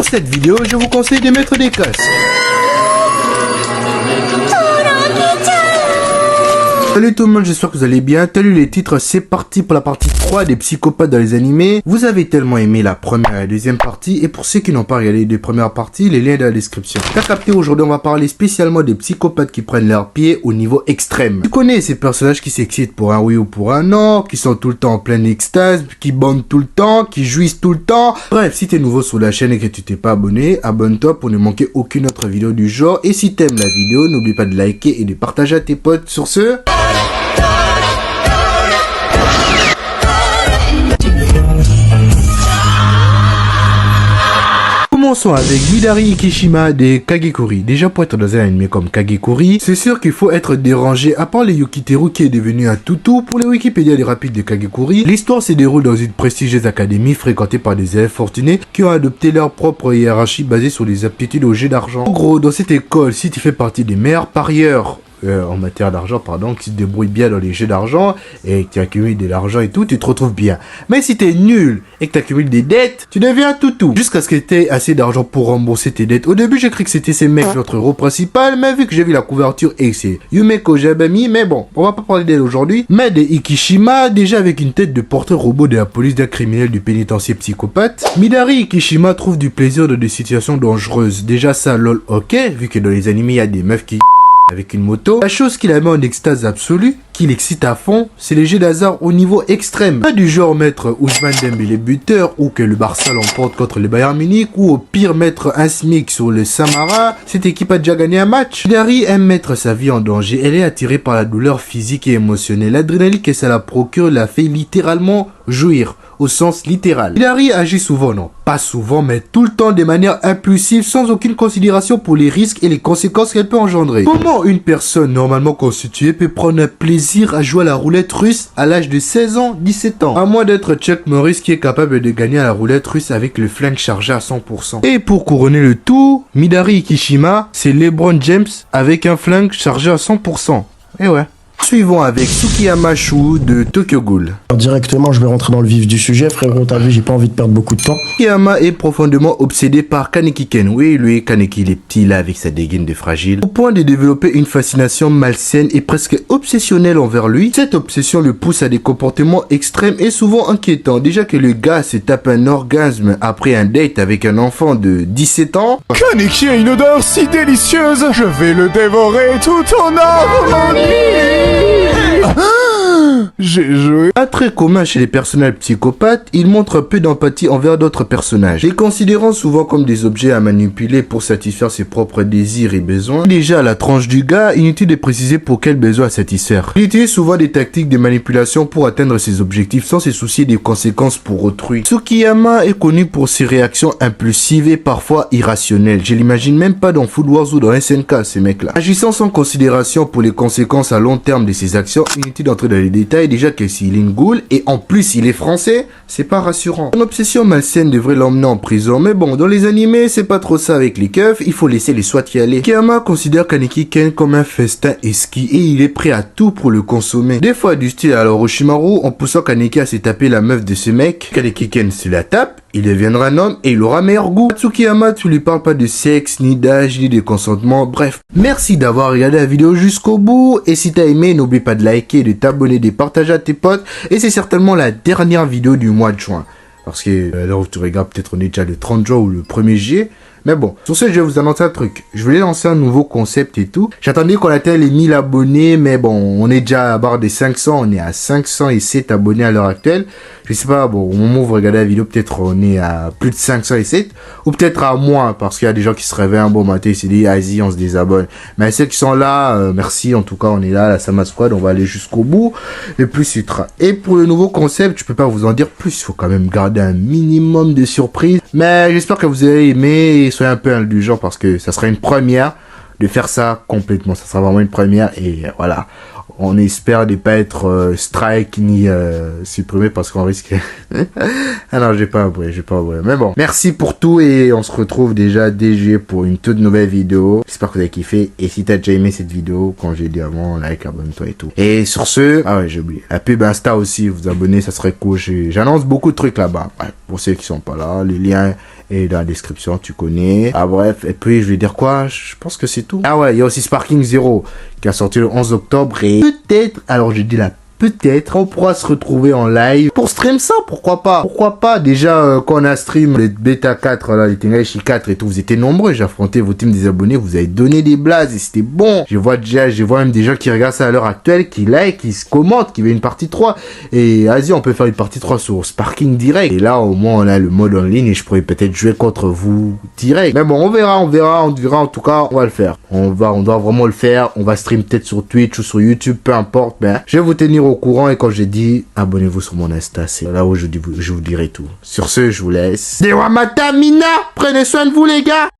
Pour cette vidéo, je vous conseille de mettre des casques. Salut tout le monde, j'espère que vous allez bien. Salut les titres, c'est parti pour la partie 3 des psychopathes dans les animés. Vous avez tellement aimé la première et la deuxième partie, et pour ceux qui n'ont pas regardé les deux premières parties, les liens dans la description. T'as capté, aujourd'hui on va parler spécialement des psychopathes qui prennent leurs pieds au niveau extrême. Tu connais ces personnages qui s'excitent pour un oui ou pour un non, qui sont tout le temps en pleine extase, qui bandent tout le temps, qui jouissent tout le temps. Bref, si t'es nouveau sur la chaîne et que tu t'es pas abonné, abonne-toi pour ne manquer aucune autre vidéo du genre. Et si t'aimes la vidéo, n'oublie pas de liker et de partager à tes potes. Sur ce... Commençons avec Midari Ikishima des Kagekuri. Déjà, pour être dans un anime comme Kagekuri, c'est sûr qu'il faut être dérangé. À part les Yukiteru qui est devenu un toutou, pour les Wikipédia les rapides de Kagekuri, l'histoire se déroule dans une prestigieuse académie fréquentée par des élèves fortunés qui ont adopté leur propre hiérarchie basée sur les aptitudes au jeu d'argent. En gros, dans cette école, si tu fais partie des meilleurs parieurs, en matière d'argent, pardon, qui se débrouille bien dans les jeux d'argent et que tu accumules de l'argent et tout, tu te retrouves bien. Mais si t'es nul et que tu accumules des dettes, tu deviens toutou. Jusqu'à ce que tu aies assez d'argent pour rembourser tes dettes. Au début, j'ai cru que c'était ces mecs notre héros principal, mais vu que j'ai vu la couverture et que c'est Yumeko Jabami, mais bon, on va pas parler d'elle aujourd'hui, mais de Ikishima, déjà avec une tête de porteur robot de la police d'un criminel du pénitencier psychopathe. Midari Ikishima trouve du plaisir dans des situations dangereuses. Déjà ça, lol, ok, vu que dans les animés, il y a des meufs qui... avec une moto. La chose qui la met en extase absolue, qui l'excite à fond, c'est les jeux d'hasard au niveau extrême. Pas du genre mettre Ousmane Dembélé buteur, ou que le Barça l'emporte contre le Bayern Munich, ou au pire mettre un SMIC sur le Samara. Cette équipe a déjà gagné un match. Midari aime mettre sa vie en danger. Elle est attirée par la douleur physique et émotionnelle. L'adrénaline que ça la procure la fait littéralement jouir. Au sens littéral. Midari agit souvent, non, pas souvent, mais tout le temps de manière impulsive, sans aucune considération pour les risques et les conséquences qu'elle peut engendrer. Comment une personne normalement constituée peut prendre un plaisir à jouer à la roulette russe à l'âge de 16 ans, 17 ans? À moins d'être Chuck Norris qui est capable de gagner à la roulette russe avec le flingue chargé à 100%. Et pour couronner le tout, Midari Ikishima, c'est LeBron James avec un flingue chargé à 100%. Et ouais. Suivons avec Tsukiyama Shu de Tokyo Ghoul. Directement, je vais rentrer dans le vif du sujet, frérot, t'as vu, j'ai pas envie de perdre beaucoup de temps. Tsukiyama est profondément obsédé par Kaneki Ken. Oui, lui, Kaneki, il est petit là avec sa dégaine de fragile. Au point de développer une fascination malsaine et presque obsessionnelle envers lui. Cette obsession le pousse à des comportements extrêmes et souvent inquiétants. Déjà que le gars se tape un orgasme après un date avec un enfant de 17 ans. Kaneki a une odeur si délicieuse, je vais le dévorer tout en harmonie. J'ai joué. Un trait commun chez les personnages psychopathes, ils montrent peu d'empathie envers d'autres personnages, les considérant souvent comme des objets à manipuler pour satisfaire ses propres désirs et besoins. Déjà à la tranche du gars, inutile de préciser pour quel besoin satisfaire. Il utilise souvent des tactiques de manipulation pour atteindre ses objectifs sans se soucier des conséquences pour autrui. Tsukiyama est connu pour ses réactions impulsives et parfois irrationnelles. Je l'imagine même pas dans Food Wars ou dans SNK, ces mecs-là. Agissant sans considération pour les conséquences à long terme de ses actions, inutile d'entrer dans les détails. Déjà que s'il est une ghoul et en plus il est français, c'est pas rassurant. Son obsession malsaine devrait l'emmener en prison, mais bon, dans les animés, c'est pas trop ça avec les keufs, il faut laisser les SWAT y aller. Tsukiyama considère Kaneki Ken comme un festin exquis et il est prêt à tout pour le consommer. Des fois du style à l'Orochimaru, en poussant Kaneki à se taper la meuf de ce mec, Kaneki Ken se la tape, il deviendra un homme et il aura meilleur goût. Tsukiyama, tu lui parles pas de sexe, ni d'âge, ni de consentement, bref. Merci d'avoir regardé la vidéo jusqu'au bout, et si t'as aimé, n'oublie pas de liker, de t'abonner, de partager à tes potes, et c'est certainement la dernière vidéo du mois de juin. Parce que là où tu regardes, peut-être on est déjà le 30 juin ou le 1er juillet. Mais bon, sur ce, je vais vous annoncer un truc. Je voulais lancer un nouveau concept et tout. J'attendais qu'on atteigne les 1000 abonnés, mais bon, on est déjà à barre des 500. On est à 507 abonnés à l'heure actuelle. Je sais pas, bon, au moment où vous regardez la vidéo, peut-être on est à plus de 507. Ou peut-être à moins, parce qu'il y a des gens qui se réveillent un bon matin et se disent, vas-y, on se désabonne. Mais ceux qui sont là, merci. En tout cas, on est là, la Sama Squad. On va aller jusqu'au bout. Et plus il sera. Et pour le nouveau concept, je peux pas vous en dire plus. Il faut quand même garder un minimum de surprises. Mais j'espère que vous avez aimé. Soyez un peu indulgents parce que ça sera une première de faire ça complètement. Ça sera vraiment une première et voilà. On espère ne pas être strike ni supprimé parce qu'on risque... ah non, j'ai pas avoué. Mais bon, merci pour tout et on se retrouve déjà dès juillet pour une toute nouvelle vidéo. J'espère que vous avez kiffé. Et si t'as déjà aimé cette vidéo, comme j'ai dit avant, like, abonne-toi et tout. Et sur ce, ah ouais, j'ai oublié. La pub Insta aussi, vous abonner, ça serait cool. J'annonce beaucoup de trucs là-bas. Ouais, pour ceux qui sont pas là, les liens Et dans la description, tu connais. Ah bref, et puis je vais dire quoi? Je pense que c'est tout. Ah ouais, il y a aussi Sparking Zero qui a sorti le 11 octobre et peut-être, alors je dis là, peut-être on pourra se retrouver en live pour stream ça, pourquoi pas? Pourquoi pas? Déjà, quand on a stream les bêta 4, là, les Tengashi 4 et tout, vous étiez nombreux, j'ai affronté vos teams des abonnés, vous avez donné des blazes et c'était bon. Je vois même des gens qui regardent ça à l'heure actuelle, qui like, qui se commentent, qui veulent une partie 3. Et vas-y, on peut faire une partie 3 sur Sparking direct. Et là, au moins, on a le mode en ligne et je pourrais peut-être jouer contre vous direct. Mais bon, on verra. En tout cas, on va le faire. On doit vraiment le faire. On va stream peut-être sur Twitch ou sur YouTube, peu importe. Mais je vais vous tenir au courant et quand j'ai dit abonnez-vous sur mon Insta, c'est là où je vous dirai tout. Sur ce, je vous laisse. Dewa Mata Mina, prenez soin de vous les gars.